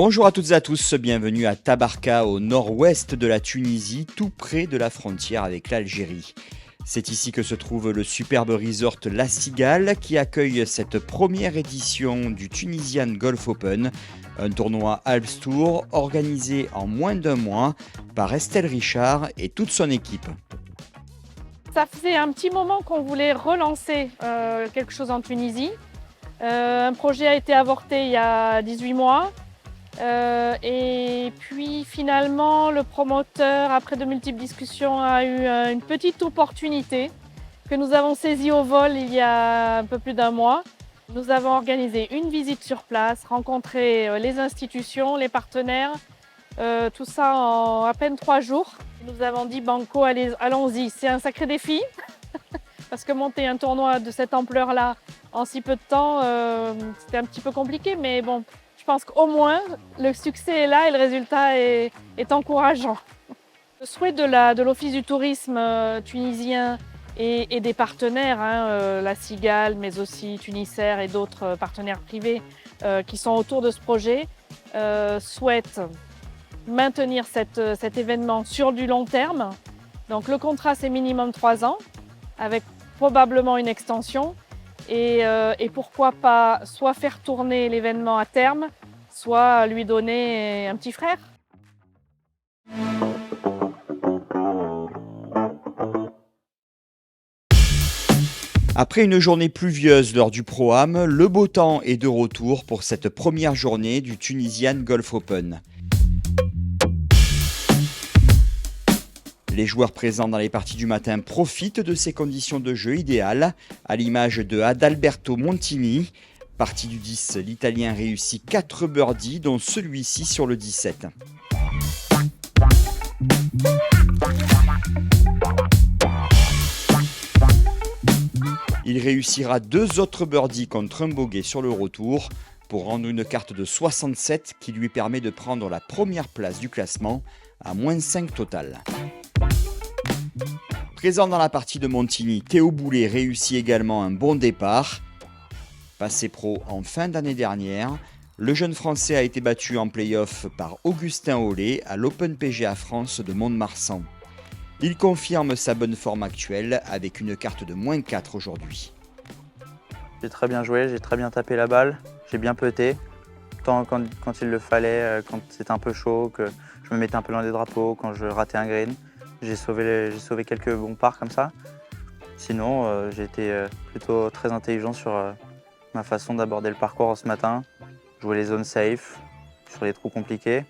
Bonjour à toutes et à tous, bienvenue à Tabarka au nord-ouest de la Tunisie, tout près de la frontière avec l'Algérie. C'est ici que se trouve le superbe resort La Cigale qui accueille cette première édition du Tunisian Golf Open, un tournoi Alps Tour organisé en moins d'un mois par Estelle Richard et toute son équipe. Ça faisait un petit moment qu'on voulait relancer quelque chose en Tunisie. Un projet a été avorté il y a 18 mois. Et puis finalement, le promoteur, après de multiples discussions, a eu une petite opportunité que nous avons saisie au vol il y a un peu plus d'un mois. Nous avons organisé une visite sur place, rencontré les institutions, les partenaires, tout ça en à peine 3 jours. Nous avons dit banco, allons-y. C'est un sacré défi parce que monter un tournoi de cette ampleur-là en si peu de temps, c'était un petit peu compliqué, mais bon, je pense qu'au moins le succès est là et le résultat est encourageant. Le souhait de l'Office du tourisme tunisien et des partenaires, La Cigale, mais aussi Tunisair et d'autres partenaires privés qui sont autour de ce projet, souhaitent maintenir cet événement sur du long terme. Donc le contrat c'est minimum 3 ans avec probablement une extension et pourquoi pas soit faire tourner l'événement à terme, soit lui donner un petit frère. Après une journée pluvieuse lors du Pro-Am, le beau temps est de retour pour cette première journée du Tunisian Golf Open. Les joueurs présents dans les parties du matin profitent de ces conditions de jeu idéales, à l'image de Adalberto Montini. Partie du 10, l'Italien réussit 4 birdies, dont celui-ci sur le 17. Il réussira 2 autres birdies contre un bogey sur le retour pour rendre une carte de 67 qui lui permet de prendre la première place du classement à -5 total. Présent dans la partie de Montini, Théo Boulet réussit également un bon départ. Passé pro en fin d'année dernière, le jeune Français a été battu en play-off par Augustin Hollet à l'Open PGA France de Mont-de-Marsan. Il confirme sa bonne forme actuelle avec une carte de -4 aujourd'hui. J'ai très bien joué, j'ai très bien tapé la balle, j'ai bien putté, tant quand il le fallait, quand c'était un peu chaud, que je me mettais un peu loin des drapeaux, quand je ratais un green. J'ai sauvé quelques bons parts comme ça. Sinon, j'ai été plutôt très intelligent sur ma façon d'aborder le parcours ce matin. Jouer les zones safe, sur les trous compliqués,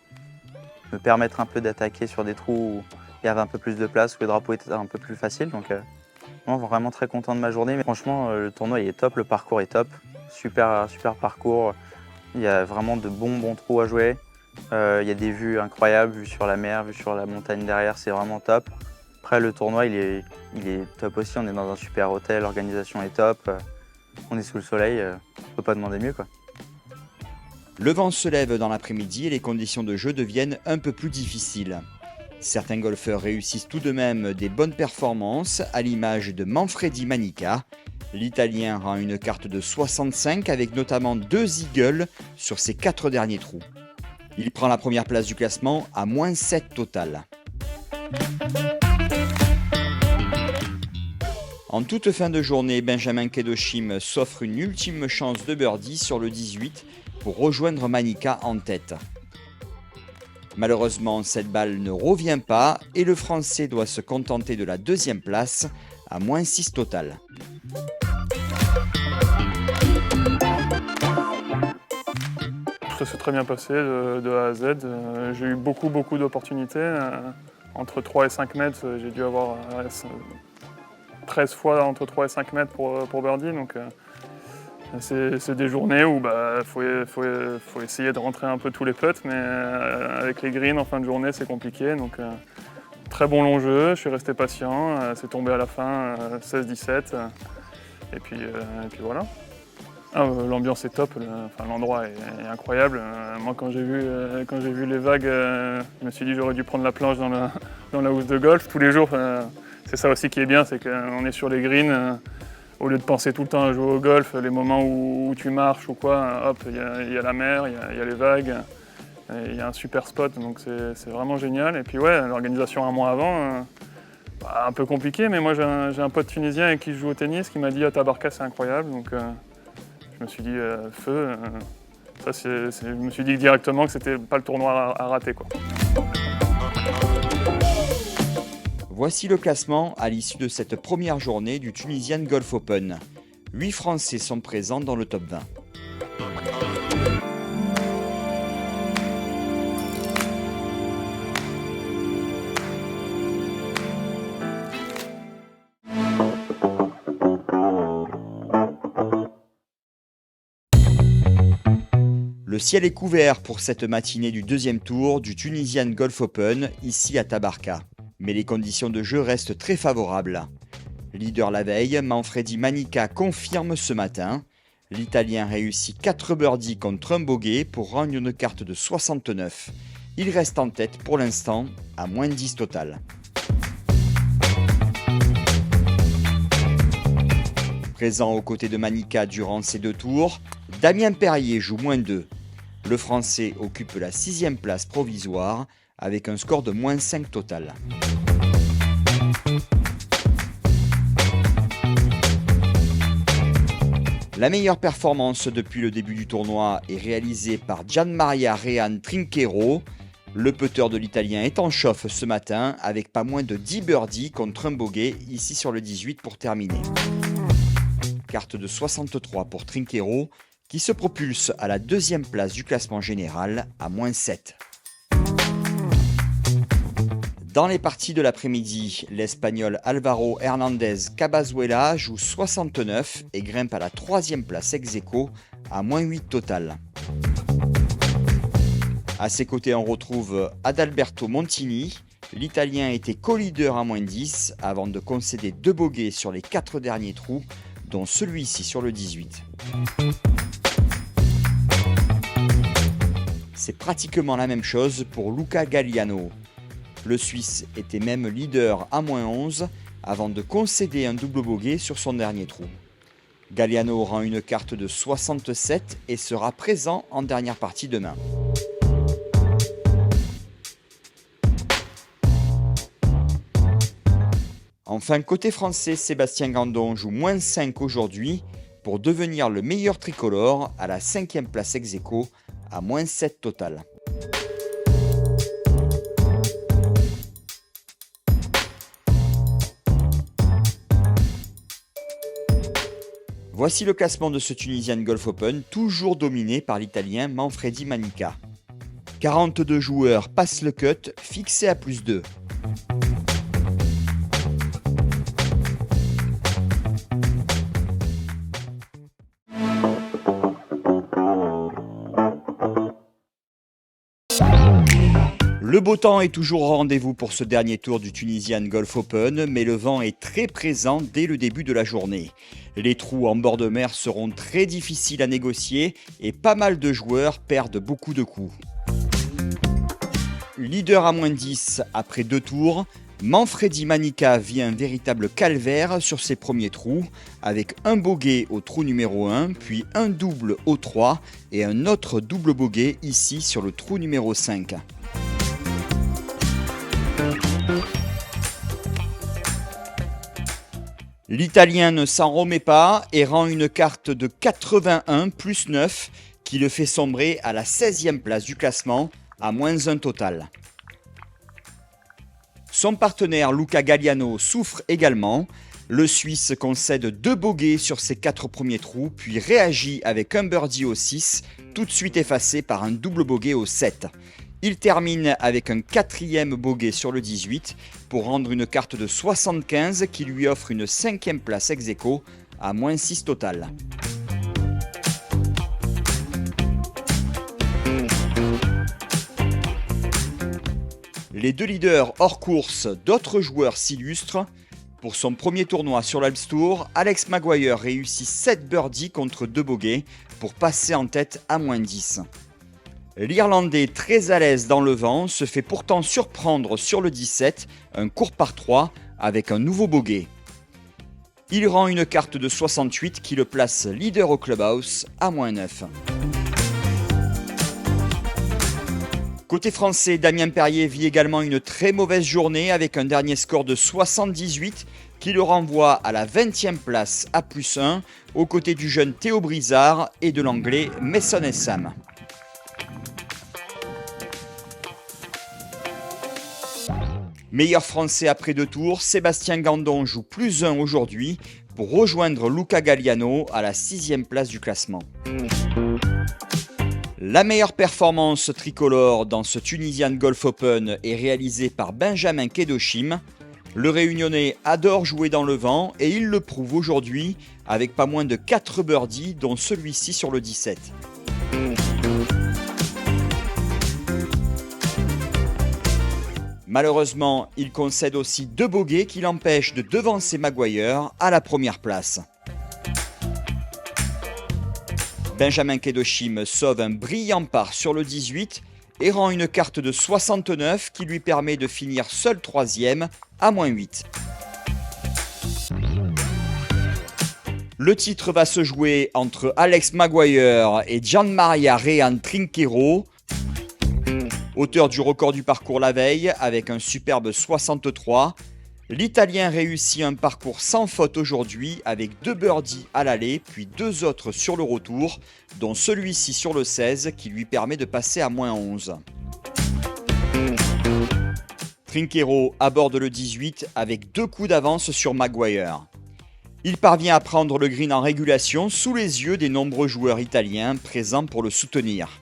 me permettre un peu d'attaquer sur des trous où il y avait un peu plus de place, où les drapeaux étaient un peu plus faciles. Donc, vraiment très content de ma journée. Mais franchement, le tournoi il est top, le parcours est top. Super parcours. Il y a vraiment de bons trous à jouer. Il y a des vues incroyables, vues sur la mer, vues sur la montagne derrière, c'est vraiment top. Après le tournoi il est top aussi, on est dans un super hôtel, l'organisation est top, on est sous le soleil, on peut pas demander mieux quoi. Le vent se lève dans l'après-midi et les conditions de jeu deviennent un peu plus difficiles. Certains golfeurs réussissent tout de même des bonnes performances, à l'image de Manfredi Manica. L'Italien rend une carte de 65 avec notamment 2 eagles sur ses 4 derniers trous. Il prend la première place du classement à -7 total. En toute fin de journée, Benjamin Kedoshim s'offre une ultime chance de birdie sur le 18 pour rejoindre Manica en tête. Malheureusement, cette balle ne revient pas et le Français doit se contenter de la 2e place à -6 total. Ça s'est très bien passé de A à Z. J'ai eu beaucoup d'opportunités. Entre 3 et 5 mètres, j'ai dû avoir 13 fois entre 3 et 5 mètres pour birdie. Donc, c'est des journées où faut essayer de rentrer un peu tous les putts, mais avec les greens en fin de journée, c'est compliqué. Donc, très bon long jeu, je suis resté patient. C'est tombé à la fin 16-17. Et puis voilà. L'ambiance est top, l'endroit est incroyable. Moi, quand j'ai vu les vagues, je me suis dit j'aurais dû prendre la planche dans la housse de golf. Tous les jours, c'est ça aussi qui est bien, c'est qu'on est sur les greens. Au lieu de penser tout le temps à jouer au golf, les moments où tu marches ou quoi, hop, il y a la mer, il y a les vagues. Et il y a un super spot, donc c'est vraiment génial. Et puis ouais, l'organisation un mois avant, un peu compliqué, mais moi j'ai un pote tunisien avec qui je joue au tennis qui m'a dit Tabarka c'est incroyable, donc je me suis dit feu. Je me suis dit directement que c'était pas le tournoi à rater, quoi. Voici le classement à l'issue de cette première journée du Tunisian Golf Open. 8 Français sont présents dans le top 20. Le ciel est couvert pour cette matinée du deuxième tour du Tunisian Golf Open, ici à Tabarka. Mais les conditions de jeu restent très favorables. Leader la veille, Manfredi Manica confirme ce matin. L'Italien réussit 4 birdies contre un bogey pour rendre une carte de 69. Il reste en tête pour l'instant à moins 10 total. Présent aux côtés de Manica durant ces 2 tours, Damien Perrier joue moins 2. Le Français occupe la 6e place provisoire avec un score de moins 5 total. La meilleure performance depuis le début du tournoi est réalisée par Gianmaria Rean Trinquero. Le putter de l'Italien est en chauffe ce matin avec pas moins de 10 birdies contre un bogey ici sur le 18 pour terminer. Carte de 63 pour Trinquero qui se propulse à la 2e place du classement général à moins 7. Dans les parties de l'après-midi, l'Espagnol Álvaro Hernández Cabazuela joue 69 et grimpe à la 3e place ex-aequo à moins 8 total. À ses côtés, on retrouve Adalberto Montini. L'Italien était co-leader à moins 10 avant de concéder 2 bogeys sur les 4 derniers trous, dont celui-ci sur le 18. C'est pratiquement la même chose pour Luca Galliano. Le Suisse était même leader à moins 11 avant de concéder un double bogey sur son dernier trou. Galliano rend une carte de 67 et sera présent en dernière partie demain. Enfin, côté français, Sébastien Gandon joue moins 5 aujourd'hui pour devenir le meilleur tricolore à la 5e place ex-aequo à moins 7 total. Voici le classement de ce Tunisian Golf Open, toujours dominé par l'Italien Manfredi Manica. 42 joueurs passent le cut, fixé à plus 2. Le beau temps est toujours au rendez-vous pour ce dernier tour du Tunisian Golf Open, mais le vent est très présent dès le début de la journée. Les trous en bord de mer seront très difficiles à négocier et pas mal de joueurs perdent beaucoup de coups. Leader à moins 10 après 2 tours, Manfredi Manica vit un véritable calvaire sur ses premiers trous, avec un bogey au trou numéro 1, puis un double au 3 et un autre double bogey ici sur le trou numéro 5. L'Italien ne s'en remet pas et rend une carte de 81 plus 9 qui le fait sombrer à la 16e place du classement à moins 1 total. Son partenaire Luca Galliano souffre également. Le Suisse concède 2 bogeys sur ses 4 premiers trous puis réagit avec un birdie au 6, tout de suite effacé par un double bogey au 7. Il termine avec un 4e bogey sur le 18 pour rendre une carte de 75 qui lui offre une 5e place ex-aequo à moins 6 total. Les 2 leaders hors course, d'autres joueurs s'illustrent. Pour son premier tournoi sur l'Alps Tour, Alex Maguire réussit 7 birdies contre 2 bogeys pour passer en tête à moins 10. L'Irlandais, très à l'aise dans le vent, se fait pourtant surprendre sur le 17, un court par 3, avec un nouveau bogey. Il rend une carte de 68 qui le place leader au clubhouse à moins 9. Côté français, Damien Perrier vit également une très mauvaise journée avec un dernier score de 78 qui le renvoie à la 20e place à +1 aux côtés du jeune Théo Brizard et de l'anglais Mason Essam. Meilleur français après 2 tours, Sébastien Gandon joue +1 aujourd'hui pour rejoindre Luca Galliano à la 6e place du classement. La meilleure performance tricolore dans ce Tunisian Golf Open est réalisée par Benjamin Kedoshim. Le Réunionnais adore jouer dans le vent et il le prouve aujourd'hui avec pas moins de 4 birdies dont celui-ci sur le 17. Malheureusement, il concède aussi 2 bogeys qui l'empêchent de devancer Maguire à la première place. Benjamin Kedoshim sauve un brillant par sur le 18 et rend une carte de 69 qui lui permet de finir seul 3e à -8. Le titre va se jouer entre Alex Maguire et Gianmaria Rean Trinquero, auteur du record du parcours la veille avec un superbe 63. L'Italien réussit un parcours sans faute aujourd'hui avec 2 birdies à l'aller puis 2 autres sur le retour, dont celui-ci sur le 16 qui lui permet de passer à -11. Trinquero aborde le 18 avec 2 coups d'avance sur Maguire. Il parvient à prendre le green en régulation sous les yeux des nombreux joueurs italiens présents pour le soutenir.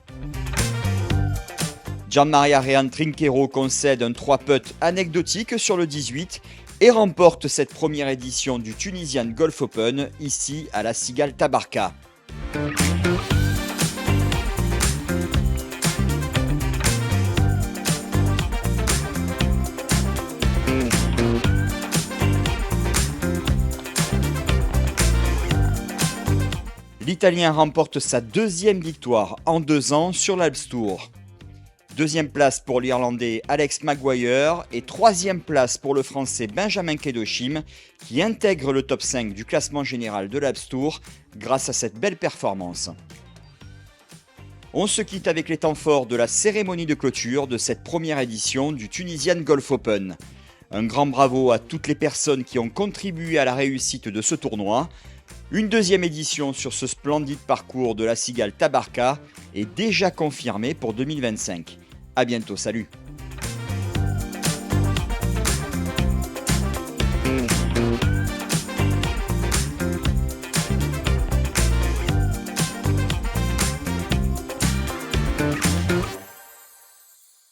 Gianmaria Rean Trinquero concède un 3-putt anecdotique sur le 18 et remporte cette première édition du Tunisian Golf Open ici à la Cigale Tabarka. L'Italien remporte sa 2e victoire en 2 ans sur l'Alps Tour. 2e place pour l'Irlandais Alex Maguire et 3e place pour le Français Benjamin Kedoshim qui intègre le top 5 du classement général de l'Alps Tour grâce à cette belle performance. On se quitte avec les temps forts de la cérémonie de clôture de cette première édition du Tunisian Golf Open. Un grand bravo à toutes les personnes qui ont contribué à la réussite de ce tournoi. Une 2e édition sur ce splendide parcours de la Cigale Tabarka est déjà confirmée pour 2025. A bientôt, salut!